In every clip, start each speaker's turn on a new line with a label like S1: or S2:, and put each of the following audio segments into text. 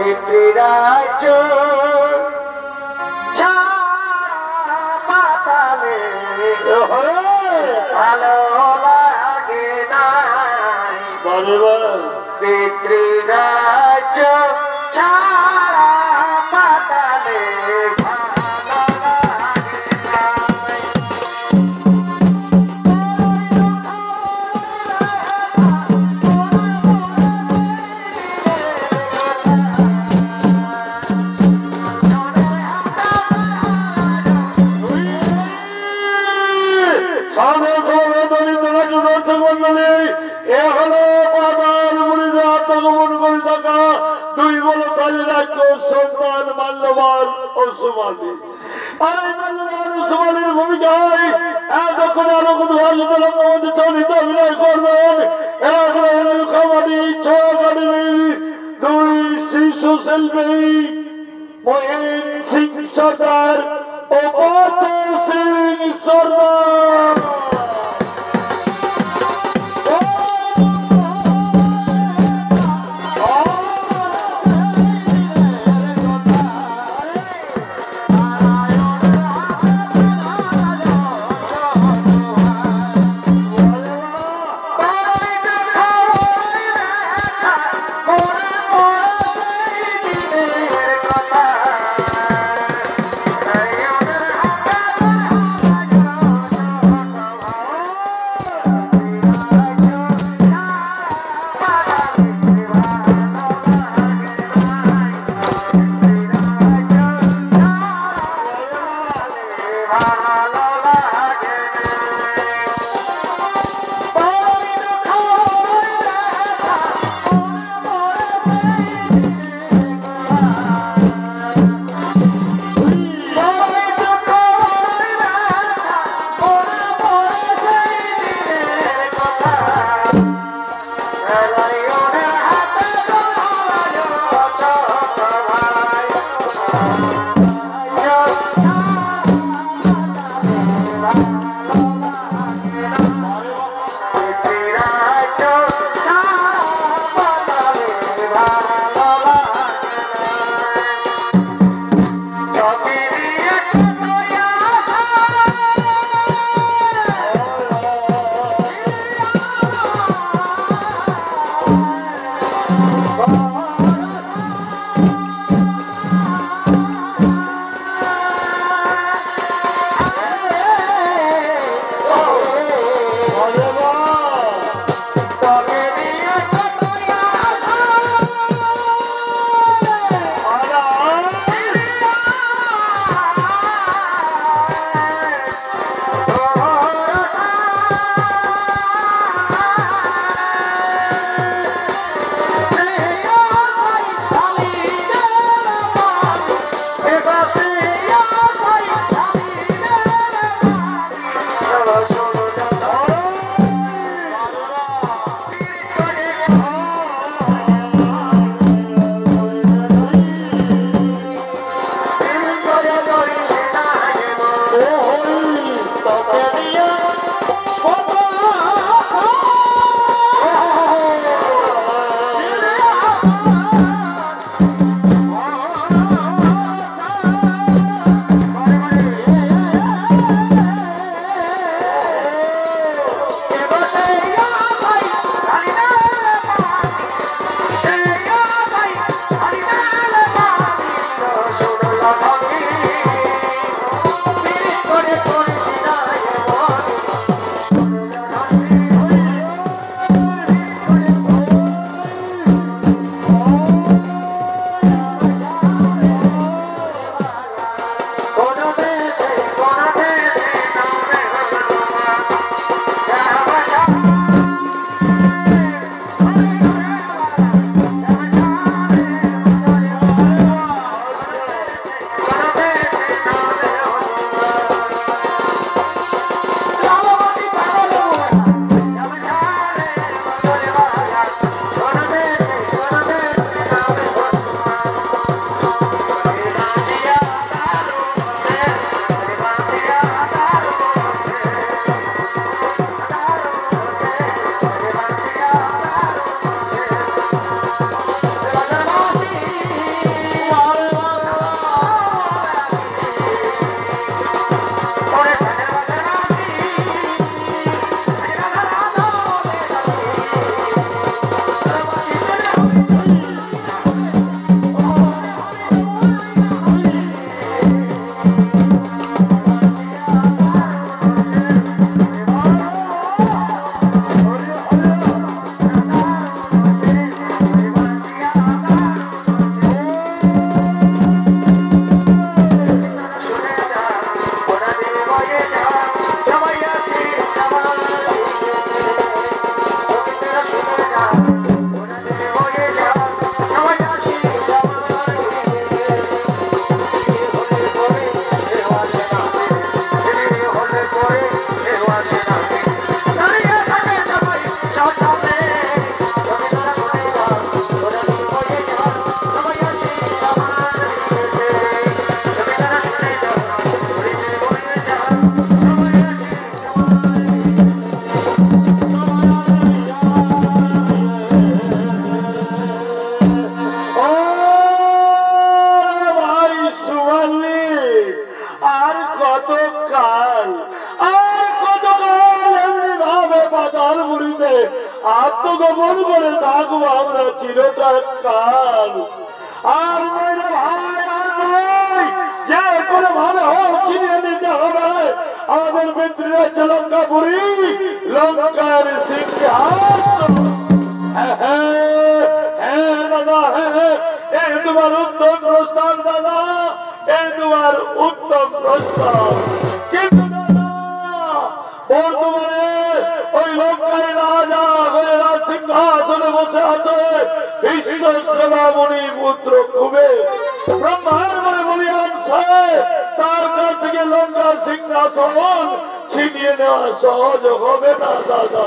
S1: পিতৃরাজ্য পাতালে ভালো লাগে না পিতৃরাজ্য ছাড়া পাতালে সন্তান মাল্যবান ওসমানী আর এই মাল্যবান ওসমানীর ভূমিকায় এতক্ষণ আলোকিত ভাষিত লোকমন্ত্রী চলিত অভিনয় করবেন কবাডি ছয় একাডেমির দুই শিশু শিল্পী মহিন সিং সর্দার ও পার্থ সিং সর্দার আত্মগোপন করে থাকবো আমরা চিরকাল। আর মেরে ভাই আর ভাই যে কোনো ভাবে হোক ছিনিয়ে নিতে হবে আমাদের পিতৃরাজ্য লঙ্কাপুরী, লঙ্কার সিংহাসন। হ্যাঁ দাদা, হ্যাঁ তোমার উত্তম প্রস্তাব দাদা, এই তোমার উত্তম প্রস্তাব। কিন্তু বর্তমানে ওই লঙ্কায় রাজা হয়ে সিংহাসনে বসে আছে বিশ্বশ্রবামণি পুত্র কুবের। ব্রহ্মার মনে বলিয়াছে তার কাছ থেকে লঙ্কার সিংহাসন ছিনিয়ে নেওয়া সহজ হবে না দাদা।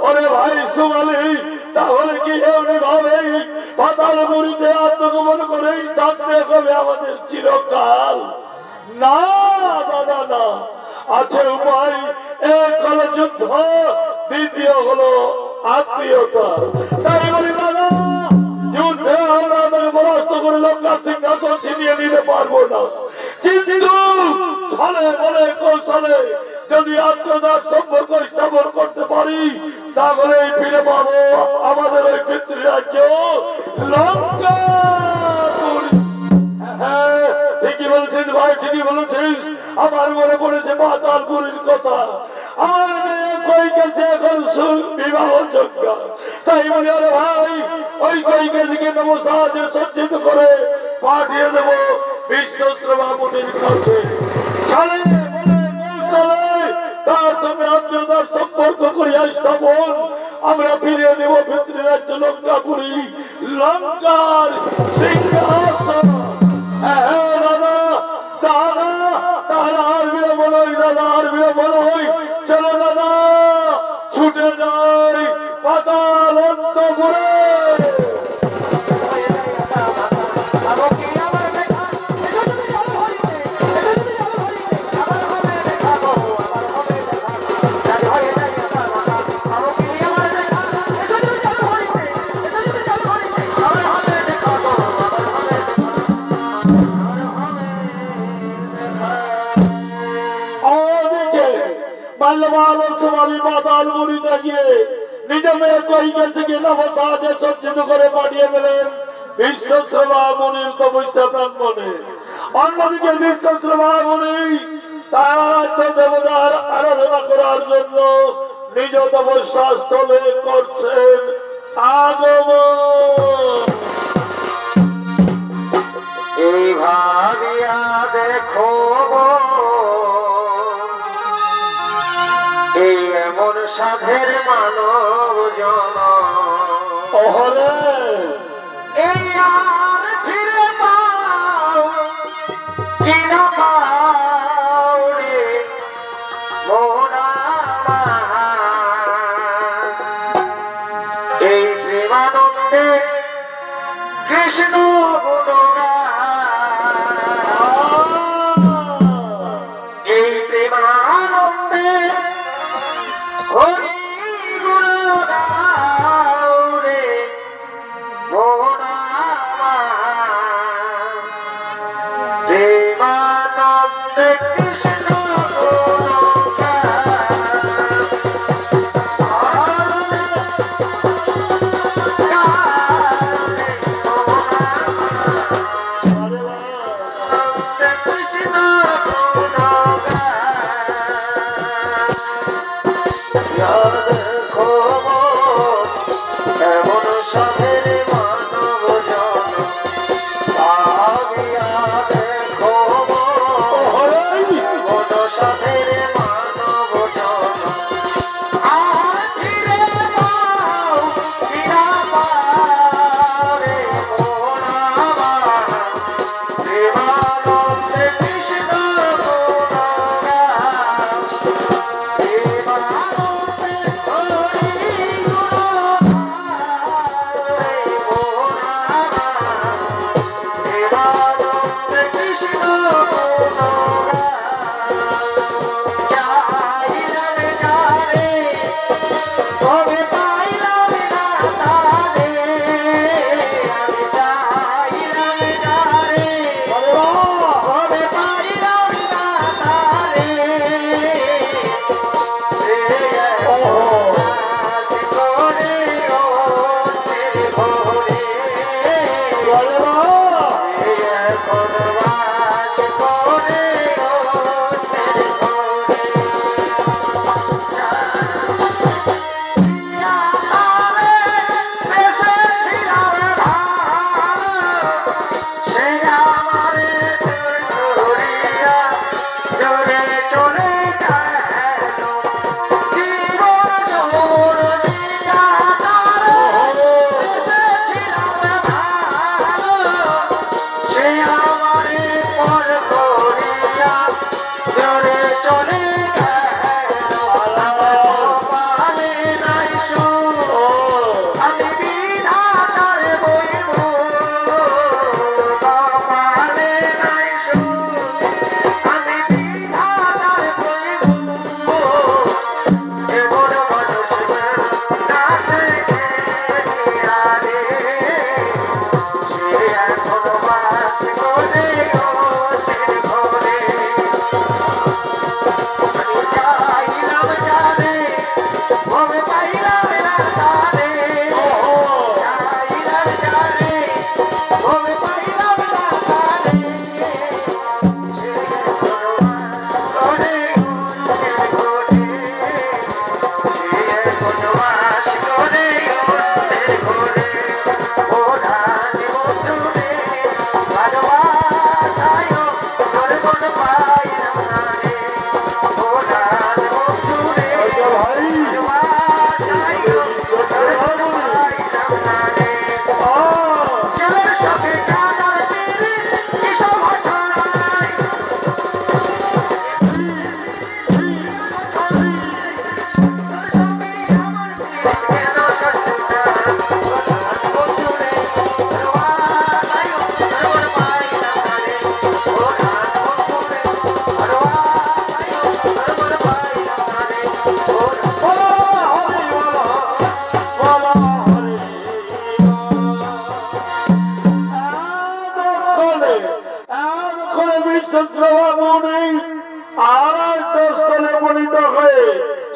S1: ওরে ভাই সুমালি, তাহলে কি এমনি ভাবে পাতাল মুড়িতে আত্মগোপন করেই থাকতে হবে আমাদের চিরকাল? না দাদা না, আছে উপায়। এক হলো যুদ্ধ, দ্বিতীয় হলো আত্মীয়তা। তাই বলি দাদা, যুদ্ধে আমরা তাকে পরাস্ত করে লঙ্কার সিংহাসন ছিনিয়ে নিতে পারবো না, কিন্তু ছলে বলে কৌশলে যদি আত্মীয়তার সম্পর্ক স্থাপন করতে পারি তাহলে ফিরে পাবো আমাদের ওই পিতৃরাজ্য লঙ্কা। হ্যাঁ ঠিকই বলেছিস ভাই, ঠিকই বলেছিস। আমার মনে পড়েছে পাতালপুরীর কথা। আমার মেয়ে কৈকেশী এখন বিবাহ যোগ্য। তাই বলি আরে ভাই, ওই কৈকেশীকে নেবো সাহায্যে সজ্জিত করে পাঠিয়ে দেবো বিশ্বশ্রবামণির কাছে। তার সঙ্গে আত্মীয়তার সম্পর্ক করিয়া স্থাপন আমরা ফিরিয়ে নেব পিতৃরাজ্য লঙ্কাপুরী, লঙ্কার সিংহাসন। হ্যাঁ দাদা দাদা, তাহলে আর বিলম্ব নয় দাদা, আর বিলম্ব নয়। চলো দাদা ছুটে যাই পাতাল অন্তপুরে। নিজে মেয়ে কৈকেশীকে নব সাহায্যে সজ্জিত করে পাঠিয়ে দিলেন বিশ্বশ্রবামণির তপস্যা প্রাঙ্গণে। অন্যদিকে বিশ্বশ্রবামণি তার দেবতার আরাধনা করার জন্য নিজ তপস্যা স্থলে করছেন আগমন।
S2: এই ভাবিয়া দেখো এই এমন সাধের মানব জন,
S1: ওহরে
S2: এই আর ফিরে পাও কিনা পাও রে মোরা, এই প্রেমানন্দে কৃষ্ণ গুণগান, এই প্রেমানন্দে হরি গুণগাও রে মোরা, প্রেমানন্দে কৃষ্ণ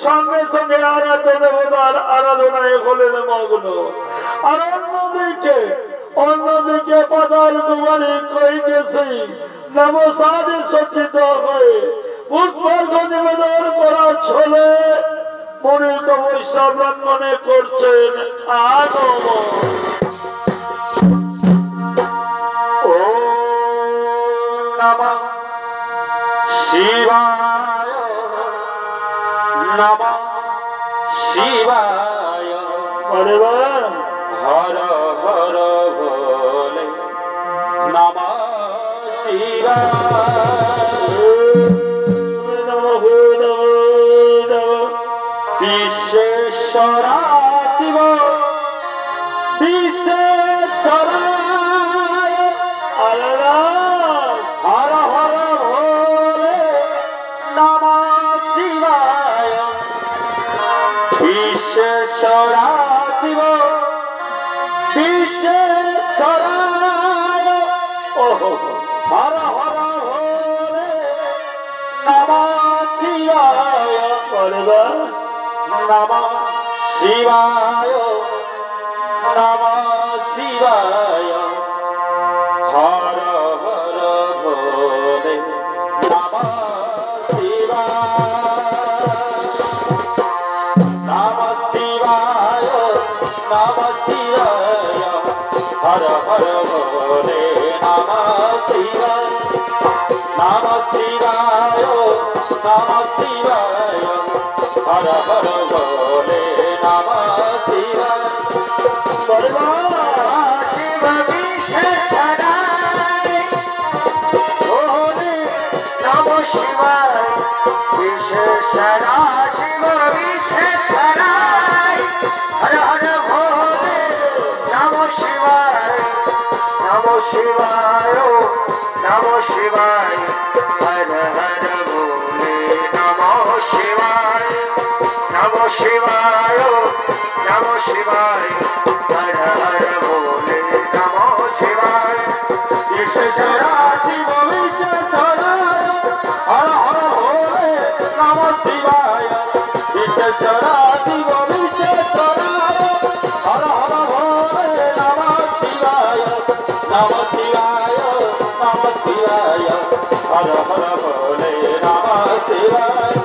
S1: সঙ্গে সঙ্গে আরাধনায় হলেন মগ্ন। আর অন্যদিকে পাতাল কুমারী কইতেছি নমসাদে সজ্জিত হয়ে পুষ্পার্ঘ নিবেদন করার ছলে মনিত বৈষ্ণব মনে করছেন আগম। ও নমঃ শিবায় নমঃ শিবায়। হর হর ভোলে নমঃ শিবায়। নমঃ নমঃ নমঃ বিশ্বেশ্বরা শিব বিশ্বেশ্বরায়। হর হর ভোলে নমঃ শিবায়। বিশ্বেশ্বরা শিব বিশ্বেশ্বরায়। হর হর ভোলে নমঃ শিবায়। নমঃ শিবায় নমঃ শিবায়। হর হর ভোলে নমঃ শিবায়। নমঃ শিবায় নমঃ শিবায়। হর হর ভোলে নমঃ শিবায়। নমঃ শিবায় নমঃ শিবায়। হর হর ভোলে নমঃ শিবায়। শিব বিশ্বেশ্বরায় ভোলে নমঃ শিবায়। বিশ্বেশ্বরা শিব বিশ্বেশ্বরায়। হর হর ভোলে নমঃ শিবায়। নমঃ শিবায় নমঃ শিবায়। হর হর ভোলে নমঃ শিবায়। নমঃ শিবায় নমঃ শিবায়। হর হর ভোলে নমঃ শিবায়। বিশ্বেশ্বরা শিব বিশ্বেশ্বরায়। হর হর ভোলে নমঃ শিবায়। বিশ্বেশ্বরা শিব বিশ্বেশ্বরায়। হর হর ভোলে নমঃ শিবায়। नमः शिवाय नमः शिवाय हर हर भोले नमः शिवाय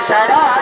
S2: Shara